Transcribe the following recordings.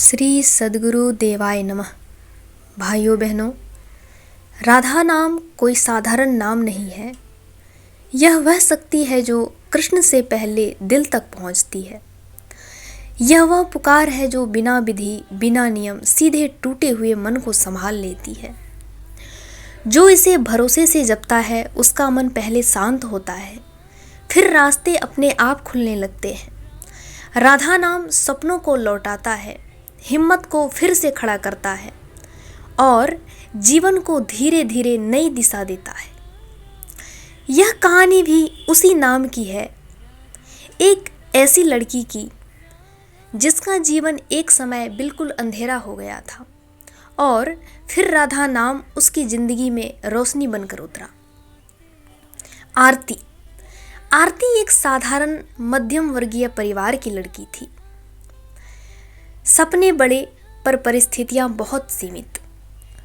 श्री सद्गुरु देवाय नमः। भाइयों बहनों, राधा नाम कोई साधारण नाम नहीं है। यह वह शक्ति है जो कृष्ण से पहले दिल तक पहुंचती है। यह वह पुकार है जो बिना विधि बिना नियम सीधे टूटे हुए मन को संभाल लेती है। जो इसे भरोसे से जपता है उसका मन पहले शांत होता है, फिर रास्ते अपने आप खुलने लगते हैं। राधा नाम सपनों को लौटाता है, हिम्मत को फिर से खड़ा करता है और जीवन को धीरे धीरे नई दिशा देता है। यह कहानी भी उसी नाम की है, एक ऐसी लड़की की जिसका जीवन एक समय बिल्कुल अंधेरा हो गया था और फिर राधा नाम उसकी जिंदगी में रोशनी बनकर उतरा। आरती एक साधारण मध्यम वर्गीय परिवार की लड़की थी। सपने बड़े पर परिस्थितियां बहुत सीमित।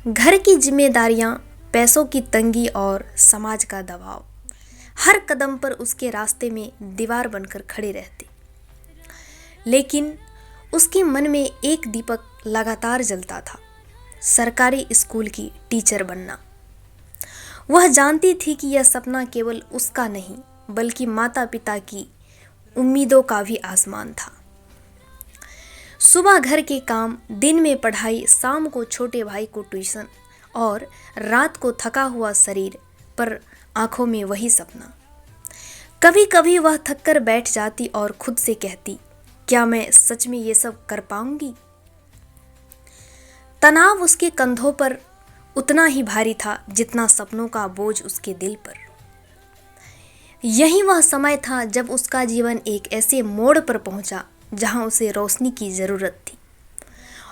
घर की जिम्मेदारियां, पैसों की तंगी और समाज का दबाव हर कदम पर उसके रास्ते में दीवार बनकर खड़े रहते। लेकिन उसके मन में एक दीपक लगातार जलता था, सरकारी स्कूल की टीचर बनना। वह जानती थी कि यह सपना केवल उसका नहीं बल्कि माता पिता की उम्मीदों का भी आसमान था। सुबह घर के काम, दिन में पढ़ाई, शाम को छोटे भाई को ट्यूशन और रात को थका हुआ शरीर पर आंखों में वही सपना। कभी कभी वह थककर बैठ जाती और खुद से कहती, क्या मैं सच में ये सब कर पाऊंगी? तनाव उसके कंधों पर उतना ही भारी था जितना सपनों का बोझ उसके दिल पर। यही वह समय था जब उसका जीवन एक ऐसे मोड़ पर पहुंचा जहां उसे रोशनी की जरूरत थी,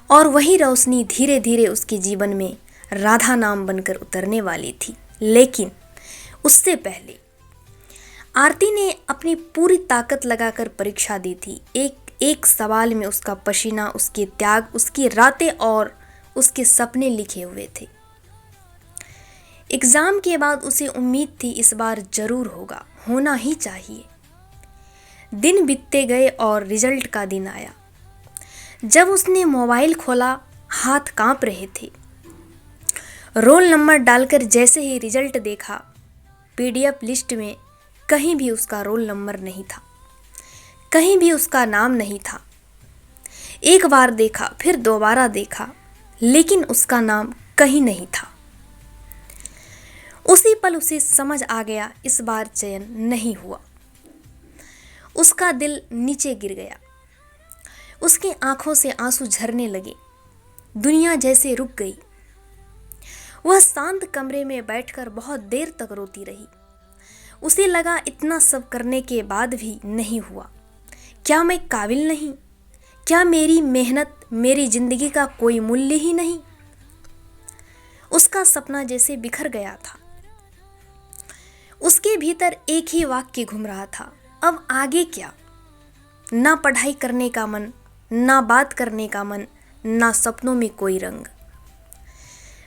और वही रोशनी धीरे धीरे उसके जीवन में राधा नाम बनकर उतरने वाली थी। लेकिन उससे पहले आरती ने अपनी पूरी ताकत लगाकर परीक्षा दी थी। एक एक सवाल में उसका पसीना, उसके त्याग, उसकी रातें और उसके सपने लिखे हुए थे। एग्जाम के बाद उसे उम्मीद थी इस बार जरूर होगा, होना ही चाहिए। दिन बीतते गए और रिजल्ट का दिन आया। जब उसने मोबाइल खोला, हाथ कांप रहे थे। रोल नंबर डालकर जैसे ही रिजल्ट देखा, पीडीएफ लिस्ट में कहीं भी उसका रोल नंबर नहीं था, कहीं भी उसका नाम नहीं था। एक बार देखा, फिर दोबारा देखा, लेकिन उसका नाम कहीं नहीं था। उसी पल उसे समझ आ गया, इस बार चयन नहीं हुआ। उसका दिल नीचे गिर गया, उसकी आंखों से आंसू झरने लगे। दुनिया जैसे रुक गई। वह शांत कमरे में बैठकर बहुत देर तक रोती रही। उसे लगा इतना सब करने के बाद भी नहीं हुआ। क्या मैं काबिल नहीं? क्या मेरी मेहनत, मेरी जिंदगी का कोई मूल्य ही नहीं? उसका सपना जैसे बिखर गया था। उसके भीतर एक ही वाक्य घूम रहा था, अब आगे क्या? ना पढ़ाई करने का मन, ना बात करने का मन, ना सपनों में कोई रंग।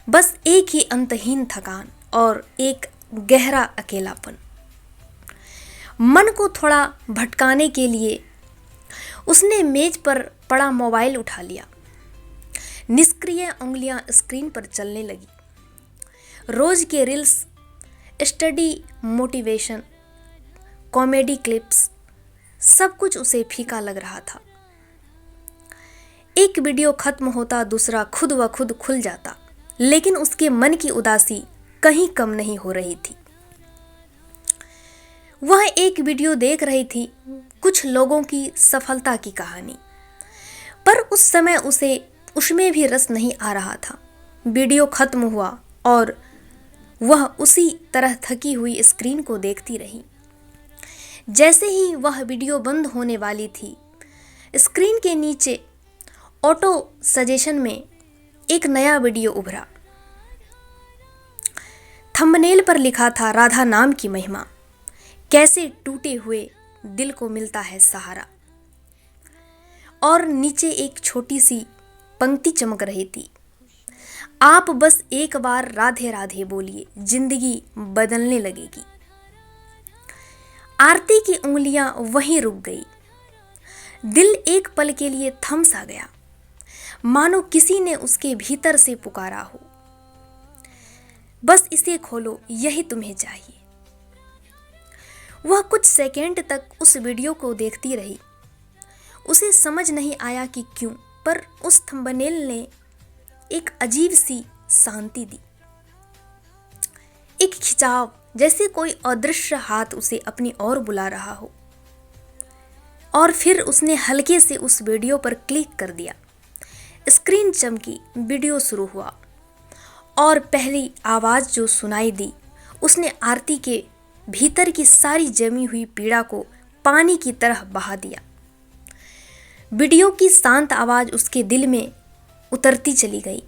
बस एक ही अंतहीन थकान और एक गहरा अकेलापन। मन को थोड़ा भटकाने के लिए उसने मेज पर पड़ा मोबाइल उठा लिया। निष्क्रिय उंगलियां स्क्रीन पर चलने लगी। रोज के reels, study, motivation, comedy clips, सब कुछ उसे फीका लग रहा था। एक वीडियो खत्म होता, दूसरा खुद व खुद खुल जाता, लेकिन उसके मन की उदासी कहीं कम नहीं हो रही थी। वह एक वीडियो देख रही थी, कुछ लोगों की सफलता की कहानी, पर उस समय उसे उसमें भी रस नहीं आ रहा था। वीडियो खत्म हुआ और वह उसी तरह थकी हुई स्क्रीन को देखती रही। जैसे ही वह वीडियो बंद होने वाली थी, स्क्रीन के नीचे ऑटो सजेशन में एक नया वीडियो उभरा। थंबनेल पर लिखा था, राधा नाम की महिमा, कैसे टूटे हुए दिल को मिलता है सहारा। और नीचे एक छोटी सी पंक्ति चमक रही थी, आप बस एक बार राधे राधे बोलिए, जिंदगी बदलने लगेगी। आरती की उंगलियां वहीं रुक गई। दिल एक पल के लिए थम सा गया। मानो किसी ने उसके भीतर से पुकारा हो, बस इसे खोलो, यही तुम्हें चाहिए। वह कुछ सेकंड तक उस वीडियो को देखती रही। उसे समझ नहीं आया कि क्यों, पर उस थंबनेल ने एक अजीब सी शांति दी, एक खिंचाव, जैसे कोई अदृश्य हाथ उसे अपनी ओर बुला रहा हो। और फिर उसने हल्के से उस वीडियो पर क्लिक कर दिया। स्क्रीन चमकी, वीडियो शुरू हुआ और पहली आवाज जो सुनाई दी, उसने आरती के भीतर की सारी जमी हुई पीड़ा को पानी की तरह बहा दिया। वीडियो की शांत आवाज उसके दिल में उतरती चली गई।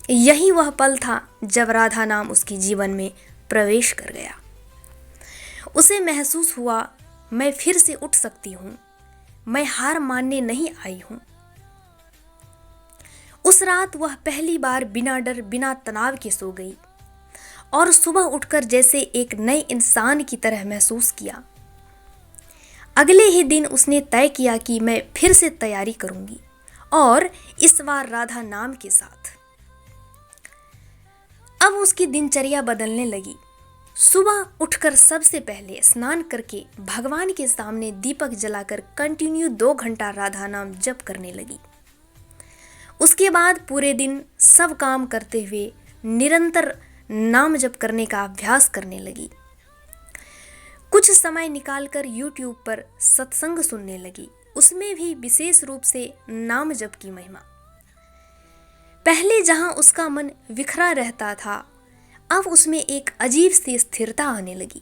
यही वह पल था जब राधा नाम उसके जीवन में प्रवेश कर गया। उसे महसूस हुआ, मैं फिर से उठ सकती हूँ, मैं हार मानने नहीं आई हूँ। उस रात वह पहली बार बिना डर, बिना तनाव के सो गई और सुबह उठकर जैसे एक नए इंसान की तरह महसूस किया। अगले ही दिन उसने तय किया कि मैं फिर से तैयारी करूंगी, और इस बार राधा नाम के साथ। अब उसकी दिनचर्या बदलने लगी। सुबह उठकर सबसे पहले स्नान करके भगवान के सामने दीपक जलाकर कंटिन्यू 2 घंटा राधा नाम जप करने लगी। उसके बाद पूरे दिन सब काम करते हुए निरंतर नाम जप करने का अभ्यास करने लगी। कुछ समय निकालकर YouTube पर सत्संग सुनने लगी, उसमें भी विशेष रूप से नाम जप की महिमा। पहले जहां उसका मन बिखरा रहता था, अब उसमें एक अजीब सी स्थिरता आने लगी।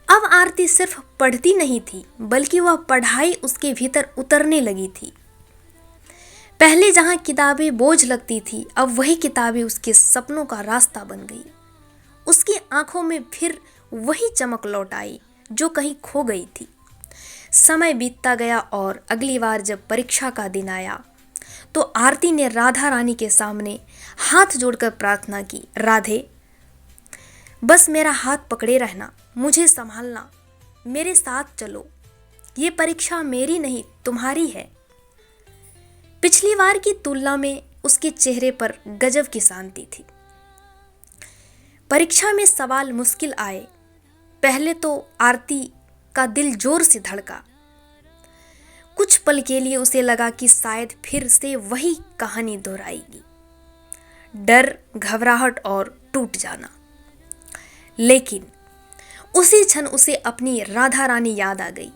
अब आरती सिर्फ पढ़ती नहीं थी, बल्कि वह पढ़ाई उसके भीतर उतरने लगी थी। पहले जहां किताबें बोझ लगती थी, अब वही किताबें उसके सपनों का रास्ता बन गई। उसकी आंखों में फिर वही चमक लौट आई जो कहीं खो गई थी। समय बीतता गया और अगली बार जब परीक्षा का दिन आया, तो आरती ने राधा रानी के सामने हाथ जोड़कर प्रार्थना की, राधे, बस मेरा हाथ पकड़े रहना, मुझे संभालना, मेरे साथ चलो, ये परीक्षा मेरी नहीं तुम्हारी है। पिछली बार की तुलना में उसके चेहरे पर गजब की शांति थी। परीक्षा में सवाल मुश्किल आए, पहले तो आरती का दिल जोर से धड़का। कुछ पल के लिए उसे लगा कि शायद फिर से वही कहानी दोहराएगी, डर, घबराहट और टूट जाना। लेकिन उसी क्षण उसे अपनी राधा रानी याद आ गई।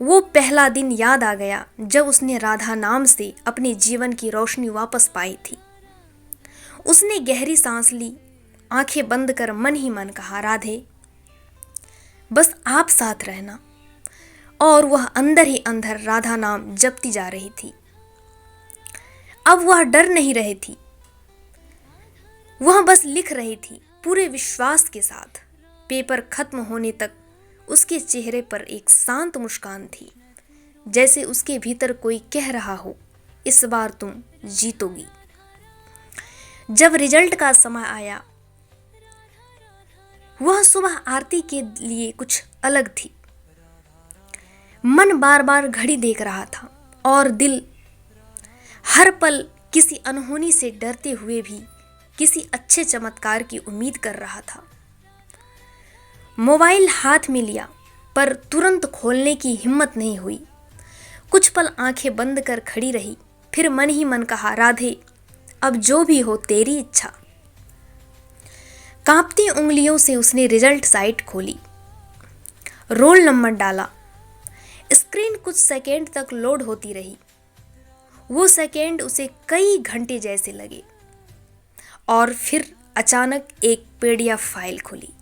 वो पहला दिन याद आ गया जब उसने राधा नाम से अपने जीवन की रोशनी वापस पाई थी। उसने गहरी सांस ली, आंखें बंद कर मन ही मन कहा, राधे, बस आप साथ रहना। और वह अंदर ही अंदर राधा नाम जपती जा रही थी। अब वह डर नहीं रही थी, वह बस लिख रही थी पूरे विश्वास के साथ। पेपर खत्म होने तक उसके चेहरे पर एक शांत मुस्कान थी, जैसे उसके भीतर कोई कह रहा हो, इस बार तुम जीतोगी। जब रिजल्ट का समय आया, वह सुबह आरती के लिए कुछ अलग थी। मन बार बार घड़ी देख रहा था और दिल हर पल किसी अनहोनी से डरते हुए भी किसी अच्छे चमत्कार की उम्मीद कर रहा था। मोबाइल हाथ में लिया, पर तुरंत खोलने की हिम्मत नहीं हुई। कुछ पल आंखें बंद कर खड़ी रही, फिर मन ही मन कहा, राधे, अब जो भी हो तेरी इच्छा। कांपती उंगलियों से उसने रिजल्ट साइट खोली, रोल नंबर डाला। स्क्रीन कुछ सेकंड तक लोड होती रही। वो सेकंड उसे कई घंटे जैसे लगे और फिर अचानक एक PDF फाइल खुली।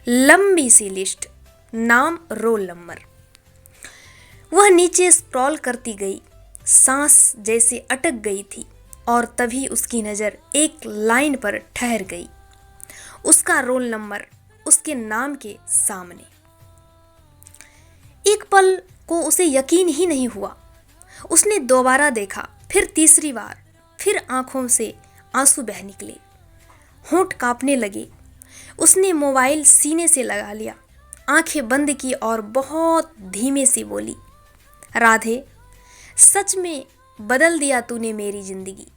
लंबी सी लिस्ट, नाम, रोल नंबर। वह नीचे स्क्रॉल करती गई, सांस जैसे अटक गई थी और तभी उसकी नज़र एक लाइन पर ठहर गई, उसका रोल नंबर उसके नाम के सामने। एक पल को उसे यकीन ही नहीं हुआ। उसने दोबारा देखा, फिर तीसरी बार, फिर आंखों से आंसू बह निकले, होंठ कांपने लगे। उसने मोबाइल सीने से लगा लिया, आंखें बंद की और बहुत धीमे से बोली, राधे, सच में बदल दिया तूने मेरी जिंदगी।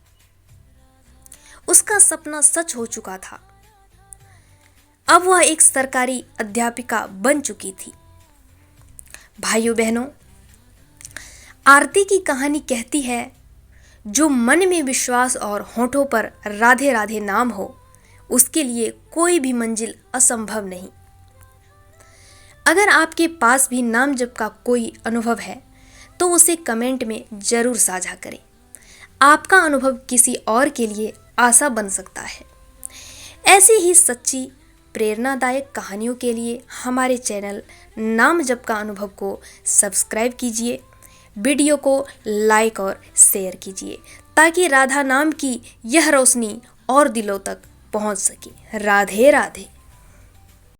उसका सपना सच हो चुका था। अब वह एक सरकारी अध्यापिका बन चुकी थी। भाइयों बहनों, आरती की कहानी कहती है, जो मन में विश्वास और होठों पर राधे राधे नाम हो, उसके लिए कोई भी मंजिल असंभव नहीं। अगर आपके पास भी नाम जप का कोई अनुभव है तो उसे कमेंट में जरूर साझा करें। आपका अनुभव किसी और के लिए आशा बन सकता है। ऐसी ही सच्ची प्रेरणादायक कहानियों के लिए हमारे चैनल नाम जप का अनुभव को सब्सक्राइब कीजिए, वीडियो को लाइक और शेयर कीजिए ताकि राधा नाम की यह रोशनी और दिलों तक पहुंच सके। राधे राधे।